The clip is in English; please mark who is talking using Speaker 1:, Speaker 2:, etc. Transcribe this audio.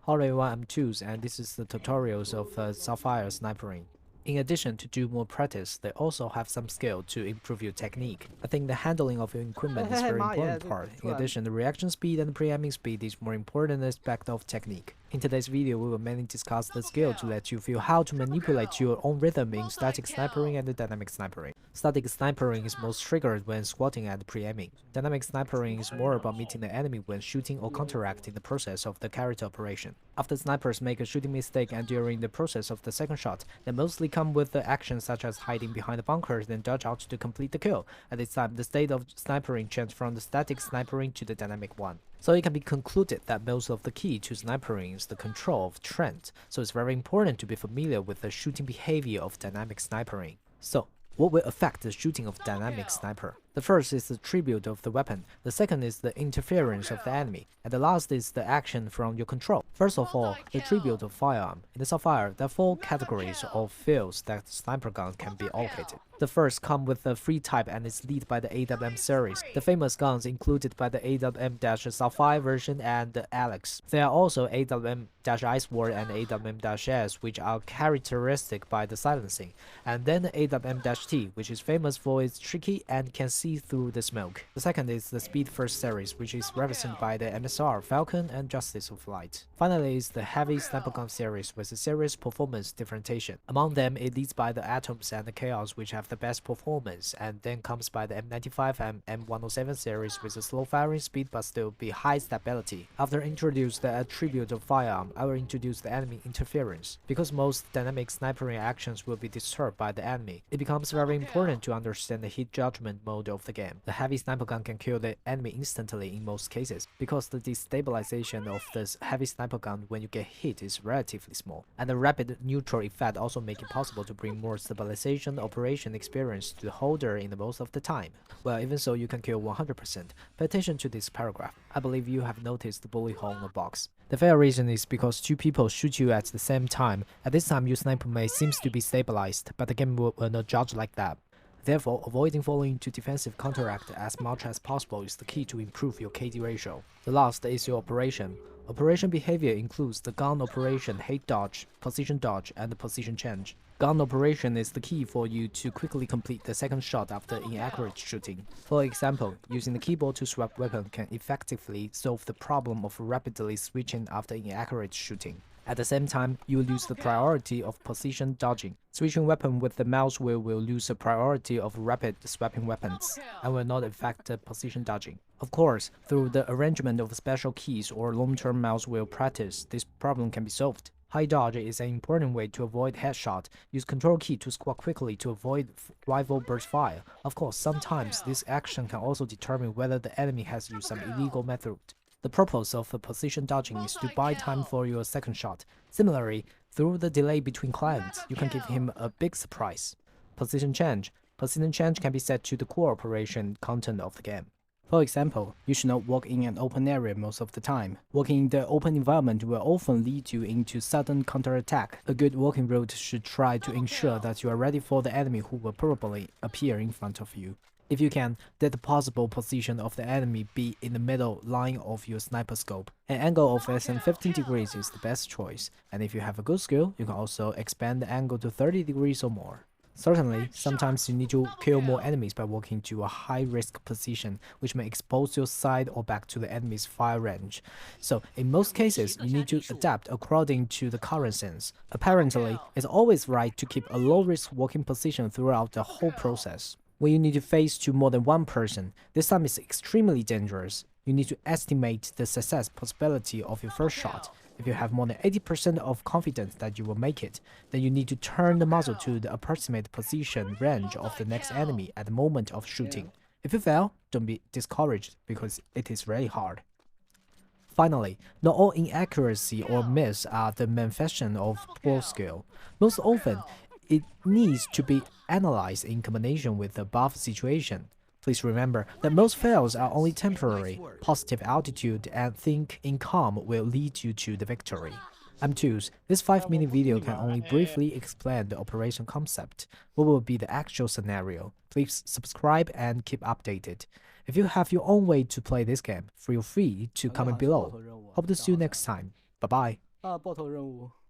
Speaker 1: Hello everyone, I'm Tools, and this is the tutorials of Sapphire snipering. In addition to do more practice, they also have some skill to improve your technique. I think the handling of your equipment is very important part. In addition, the reaction speed and the pre-aiming speed is more important aspect of technique. In today's video, we will mainly discuss the skill to let you feel how to manipulate your own rhythm in static snipering and dynamic snipering. Static snipering is most triggered when squatting and pre-aiming. Dynamic snipering is more about meeting the enemy when shooting or counteracting the process of the character operation. After snipers make a shooting mistake and during the process of the second shot, they mostly come with the actions such as hiding behind the bunkers then dodge out to complete the kill. At this time, the state of snipering changed from the static snipering to the dynamic one. So it can be concluded that most of the key to snipering is the control of trend, so it's very important to be familiar with the shooting behavior of dynamic snipering. So, what will affect the shooting of dynamic sniper? The first is the attribute of the weapon, the second is the interference of the enemy, and the last is the action from your control. First of all, the attribute of firearm. In the Sapphire, there are 4 categories of fields that sniper gun can be allocated. The first come with the free type and is led by the AWM series. The famous guns included by the AWM-Sapphire version and the Alex. There are also AWM-Iceward and AWM-S, which are characteristic by the silencing, and then the AWM-T, which is famous for its tricky and can see through the smoke. The second is the Speed First series, which is represented by the MSR, Falcon, and Justice of Light. Finally is the Heavy Sniper Gun series with a serious performance differentiation. Among them, it leads by the Atoms and the Chaos, which have the best performance, and then comes by the M95 and M107 series with a slow firing speed but still be high stability. After introduce the attribute of firearm, I will introduce the enemy interference. Because most dynamic snipering actions will be disturbed by the enemy, it becomes very important to understand the hit judgment mode of the game. The heavy sniper gun can kill the enemy instantly in most cases, because the destabilization of this heavy sniper gun when you get hit is relatively small, and the rapid neutral effect also make it possible to bring more stabilization operation experience to the holder in the most of the time. Well, even so, you can kill 100%. Pay attention to this paragraph. I believe you have noticed the bullet hole in the box. The fair reason is because 2 people shoot you at the same time. At this time, your sniper may seems to be stabilized, but the game will not judge like that. Therefore, avoiding falling into defensive counteract as much as possible is the key to improve your KD ratio. The last is your operation. Operation behavior includes the gun operation, hit dodge, position dodge, and the position change. Gun operation is the key for you to quickly complete the second shot after inaccurate shooting. For example, using the keyboard to swap weapon can effectively solve the problem of rapidly switching after inaccurate shooting. At the same time, you will lose the priority of position dodging. Switching weapon with the mouse wheel will lose the priority of rapid swapping weapons and will not affect the position dodging. Of course, through the arrangement of special keys or long-term mouse wheel practice, this problem can be solved. High dodge is an important way to avoid headshot. Use control key to squat quickly to avoid rifle burst fire. Of course, sometimes this action can also determine whether the enemy has used some illegal method. The purpose of the position dodging is to buy time for your second shot. Similarly, through the delay between clients, you can give him a big surprise. Position change. Position change can be set to the core operation content of the game. For example, you should not walk in an open area most of the time. Walking in the open environment will often lead you into sudden counterattack. A good walking route should try to ensure that you are ready for the enemy who will probably appear in front of you. If you can, let the possible position of the enemy be in the middle line of your sniper scope. An angle of less than 15 degrees is the best choice, and if you have a good skill, you can also expand the angle to 30 degrees or more. Certainly, sometimes you need to kill more enemies by walking to a high-risk position, which may expose your side or back to the enemy's fire range. So, in most cases, you need to adapt according to the current sense. Apparently, it's always right to keep a low-risk walking position throughout the whole process. When you need to face to more than one person, this time is extremely dangerous. You need to estimate the success possibility of your first shot. If you have more than 80% of confidence that you will make it, then you need to turn the muzzle to the approximate position range of the next enemy at the moment of shooting. If you fail, don't be discouraged because it is really hard. Finally, not all inaccuracy or miss are the manifestation of poor skill. Most often, it needs to be analyzed in combination with the above situation. Please remember that most fails are only temporary. Positive altitude and think in calm will lead you to the victory. I'm Tools. This 5-minute video can only briefly explain the operation concept. What will be the actual scenario? Please subscribe and keep updated. If you have your own way to play this game, feel free to comment below. Hope to see you next time. Bye bye. 啊，爆头任务。